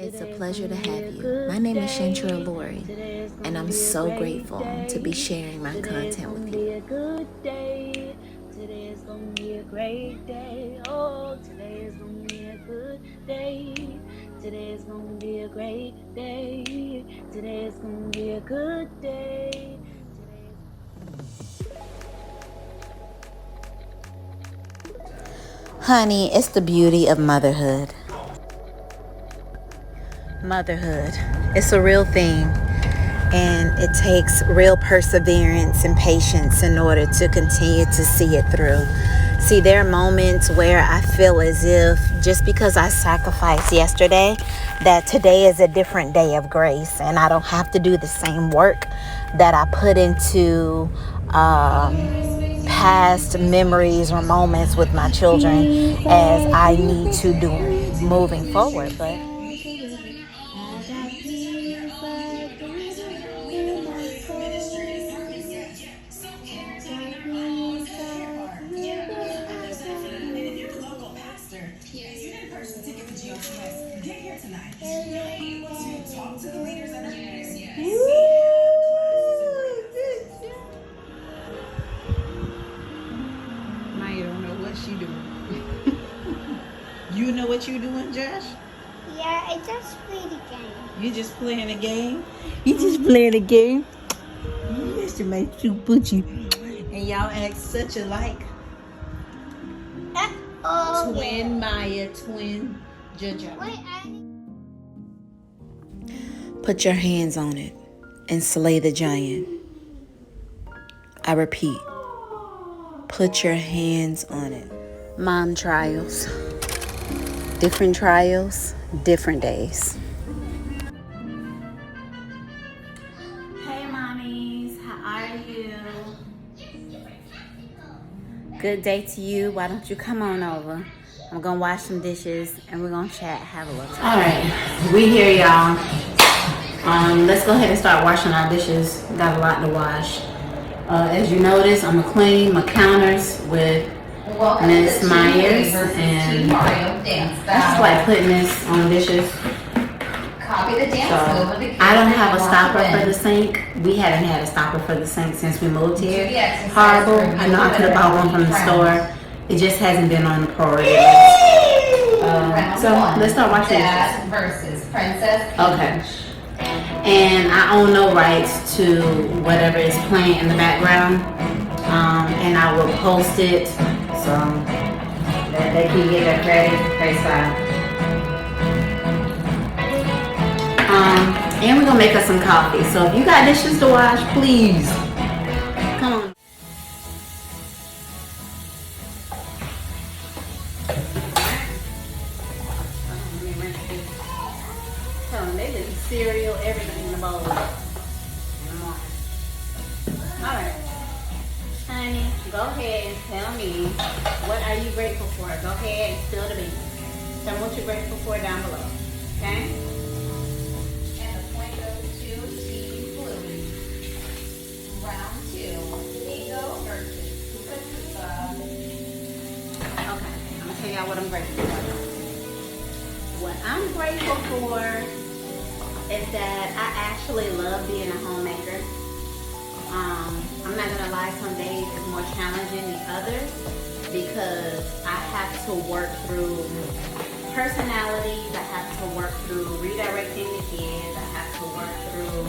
It's a pleasure to have you. My name is Shantra Lori, and I'm so grateful to be sharing my content with you. Today is gonna be a great day. Oh, today is gonna be a good day. Today is gonna be a great day. Today is gonna be a good day. Honey, it's the beauty of motherhood. Motherhood. It's a real thing, and it takes real perseverance and patience in order to continue to see it through. See, there are moments where I feel as if just because I sacrificed yesterday, that today is a different day of grace, and I don't have to do the same work that I put into past memories or moments with my children as I need to do moving forward. But Maya don't know what she doing. You know what you doing, Josh? Yeah, I just played a game. You just playing a game? You just playing a game? Yes, to make two poochie. And y'all act such alike. Oh, Twin Maya, twin Jojo. wait, put your hands on it and slay the giant. I repeat, put your hands on it. Mom trials. Different trials, different days. Hey mommies, how are you? Good day to you. Why don't you come on over? I'm gonna wash some dishes and we're gonna chat, have a little time. All right, we here, y'all. Let's go ahead and start washing our dishes. Got a lot to wash. As you notice, I'm gonna clean my counters with Miss Myers, and I just like putting this on dishes. Copy the dance So move with the I don't have a stopper for the sink. We haven't had a stopper for the sink since we moved here. Horrible. I know I could have bought one from the store. It just hasn't been on the priority list. So let's start washing dishes. Versus Princess. Okay. And I own no rights to whatever is playing in the background. And I will post it so that they can get their credit based on. And we're gonna make us some coffee. So if you got dishes to wash, please come on. Tell them they leave cereal, everything in the bowl in the morning. All right, honey, go ahead and tell me what are you grateful for. Go ahead and spill the beans. Tell me what you're grateful for down below. Okay. And the point goes to Team Blue. Round 2. Ego versus Koopa Koopa. Okay, I'm gonna tell y'all what I'm grateful for. What I'm grateful for is that I actually love being a homemaker. I'm not gonna lie, some days is more challenging than others because I have to work through personalities, I have to work through redirecting the kids, I have to work through,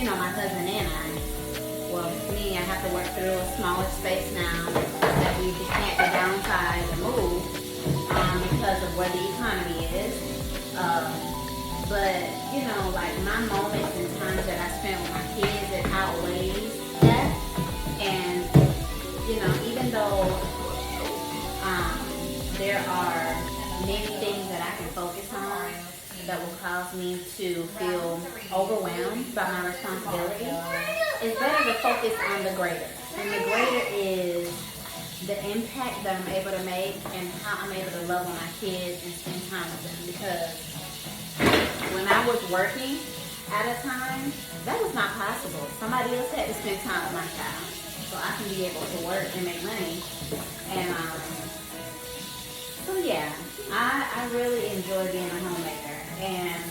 my husband and I. Well, me, I have to work through a smaller space now that we just can't downsize and move because of where the economy is. But, like my moments and times that I spend with my kids, it outweighs that. And, even though there are many things that I can focus on that will cause me to feel overwhelmed by my responsibility, it's better to focus on the greater. And the greater is the impact that I'm able to make and how I'm able to love on my kids and spend time with them. Because when I was working at a time, that was not possible. Somebody else had to spend time with my child so I can be able to work and make money. And So yeah, I really enjoy being a homemaker, and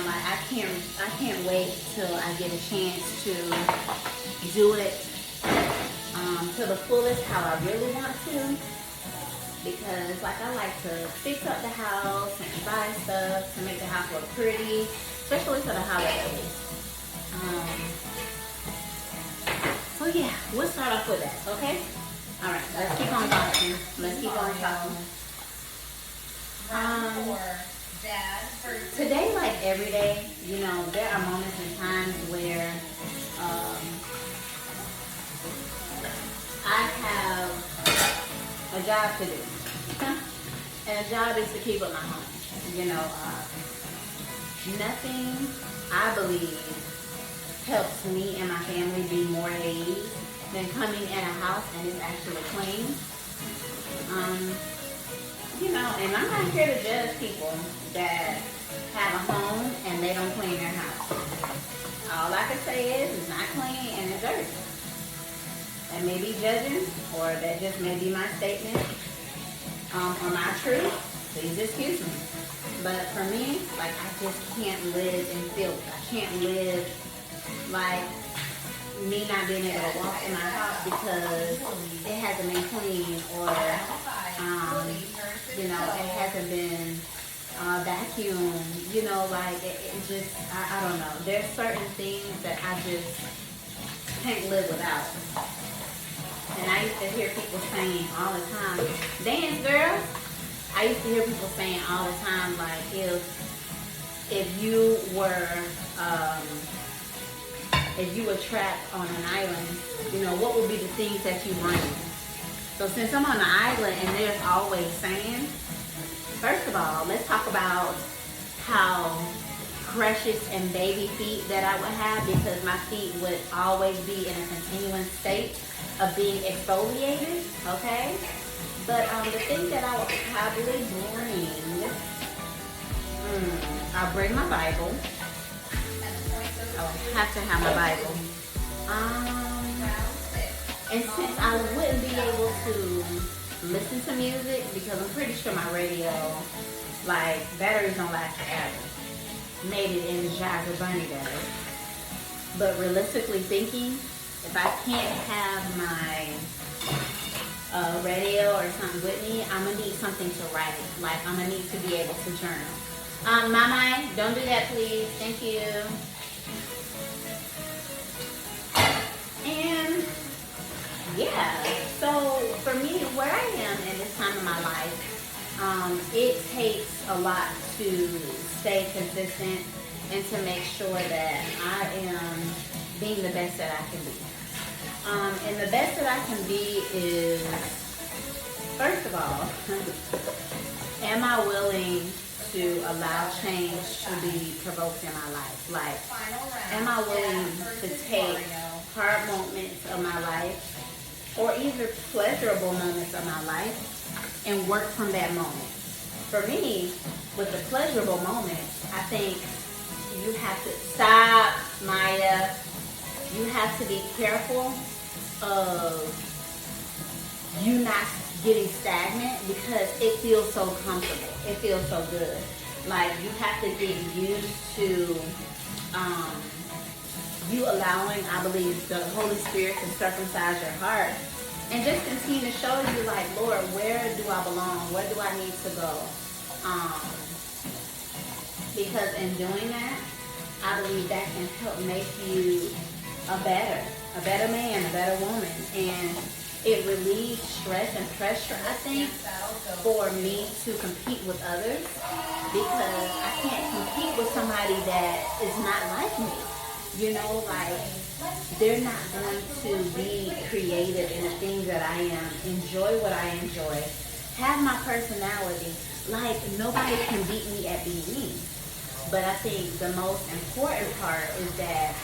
like I can't wait till I get a chance to do it to the fullest how I really want to. Because like I like to fix up the house and buy stuff to make the house look pretty, especially for the holidays. So yeah, we'll start off with that, okay? All right, let's keep on talking. Today, like every day, there are moments and times where I have a job to do. And a job is to keep up my home. Nothing, I believe, helps me and my family be more at ease than coming in a house and it's actually clean. And I'm not here to judge people that have a home and they don't clean their house. All I can say is it's not clean and it's dirty. That may be judging, or that just may be my statement or my truth. Please excuse me. But for me, like, I just can't live in filth. I can't live like me not being able to walk in my house because it hasn't been clean, or it hasn't been vacuumed. Like it just I don't know. There's certain things that I just can't live without. And I used to hear people saying all the time, dance girls. I used to hear people saying all the time, like, if you were trapped on an island, what would be the things that you bring? So since I'm on an island and there's always sand, first of all, let's talk about how precious and baby feet that I would have, because my feet would always be in a continuous state of being exfoliated, okay? But the thing that I would probably bring, I'll bring my Bible. I'll have to have my Bible. And since I wouldn't be able to listen to music, because I'm pretty sure my radio, like, batteries don't last forever. Made it energizer bunny does. But realistically thinking, if I can't have my radio or something with me, I'm gonna need something to write. Like, I'm gonna need to be able to journal. Mama, don't do that, please. Thank you. And yeah, so for me, where I am in this time of my life, it takes a lot to stay consistent and to make sure that I am being the best that I can be. And the best that I can be is, first of all, am I willing to allow change to be provoked in my life? Like, am I willing to take hard moments of my life, or even pleasurable moments of my life, and work from that moment? For me, with the pleasurable moments, I think you have to stop, Maya. You have to be careful of you not getting stagnant, because it feels so comfortable. It feels so good. Like, you have to get used to you allowing, I believe, the Holy Spirit to circumcise your heart and just continue to show you, like, Lord, where do I belong? Where do I need to go? Because in doing that, I believe that can help make you a better man, a better woman. And it relieves stress and pressure, I think, for me to compete with others, because I can't compete with somebody that is not like me. Like, they're not going to be creative in the things that I am, enjoy what I enjoy, have my personality. Like, nobody can beat me at being me. But I think the most important part is that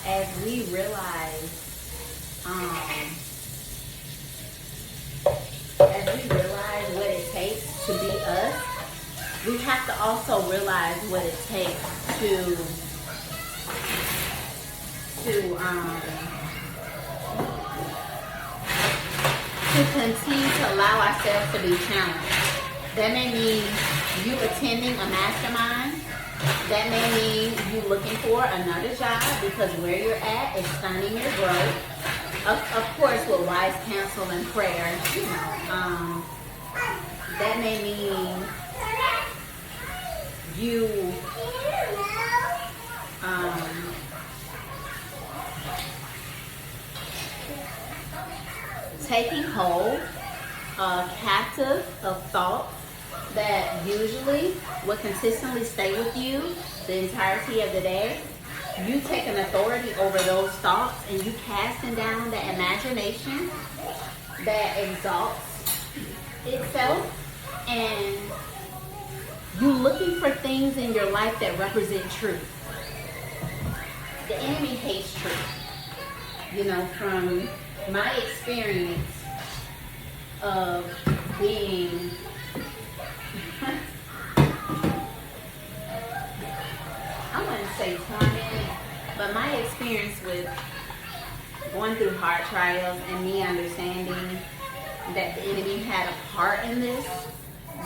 as we realize what it takes to be us, we have to also realize what it takes to continue to allow ourselves to be challenged. That may mean you attending a mastermind. That may mean you looking for another job because where you're at is stunning your growth. Of course, with wise counsel and prayer, you know. That may mean you taking hold captive of thoughts that usually will consistently stay with you the entirety of the day. You taking authority over those thoughts and you casting down the imagination that exalts itself, and you looking for things in your life that represent truth. The enemy hates truth. You know, from my experience of being I wouldn't say tormented, but my experience with going through hard trials and me understanding that the enemy had a part in this,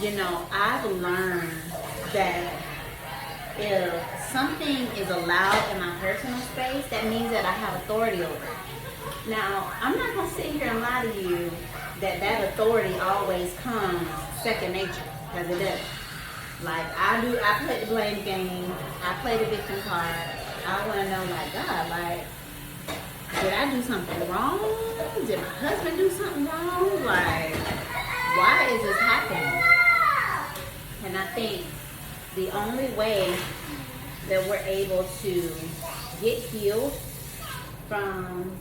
you know, I've learned that if something is allowed in my personal space, that means that I have authority over it. Now, I'm not going to sit here and lie to you that that authority always comes second nature, because it doesn't. Like, I play the blame game, I play the victim card. I want to know, like, God, like, did I do something wrong? Did my husband do something wrong? Like, why is this happening? And I think the only way that we're able to get healed from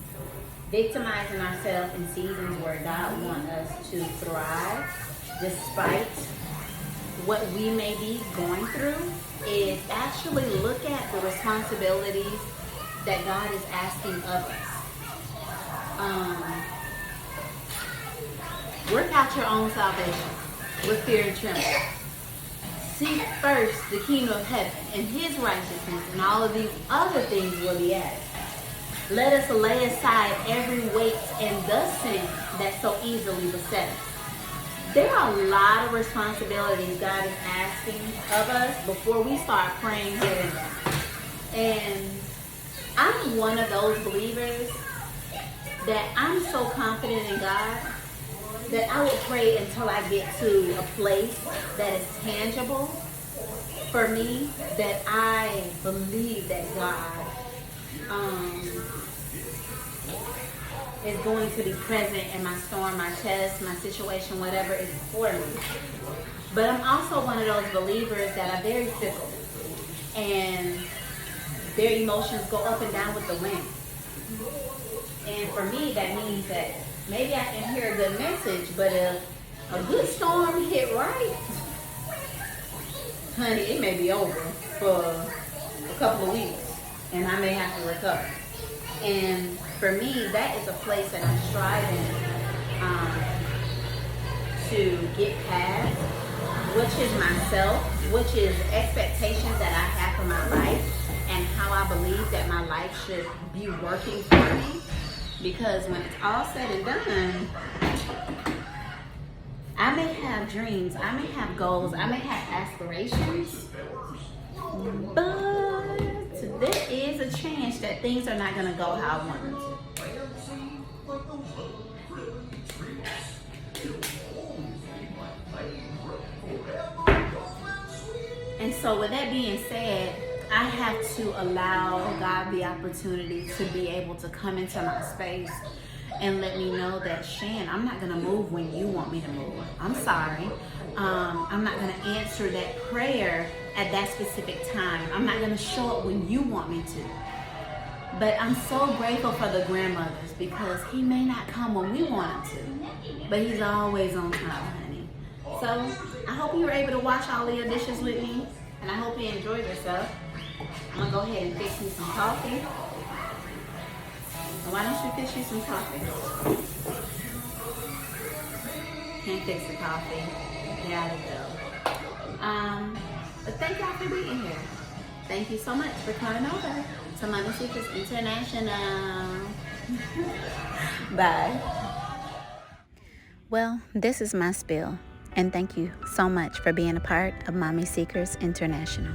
victimizing ourselves in seasons where God wants us to thrive despite what we may be going through is actually look at the responsibilities that God is asking of us. Work out your own salvation with fear and trembling. Seek first the kingdom of heaven and his righteousness, and all of these other things will be added. Let us lay aside every weight and the sin that so easily beset us. There are a lot of responsibilities God is asking of us before we start praying here and there. And I'm one of those believers that I'm so confident in God that I will pray until I get to a place that is tangible for me, that I believe that God is going to be present in my storm, my test, my situation, whatever is before me. But I'm also one of those believers that are very fickle, and their emotions go up and down with the wind. And for me, that means that maybe I can hear a good message, but if a good storm hit right, honey, it may be over for a couple of weeks, and I may have to recover. And for me, that is a place that I'm striving to get past, which is myself, which is expectations that I have for my life and how I believe that my life should be working for me. Because when it's all said and done, I may have dreams, I may have goals, I may have aspirations, but there is a chance that things are not going to go how I want them to. And so with that being said, I have to allow God the opportunity to be able to come into my space and let me know that, Shan, I'm not going to move when you want me to move. I'm sorry. I'm not going to answer that prayer at that specific time. I'm not going to show up when you want me to. But I'm so grateful for the grandmothers, because he may not come when we want him to, but he's always on time, honey. So I hope you were able to wash all of your dishes with me, and I hope you enjoyed yourself. I'm going to go ahead and fix you some coffee. Why don't you fix you some coffee? Can't fix the coffee. Gotta go. But thank y'all for being here. Thank you so much for coming over to Mama Secrets International. Bye. Well, this is my spill. And thank you so much for being a part of Mommy Seekers International.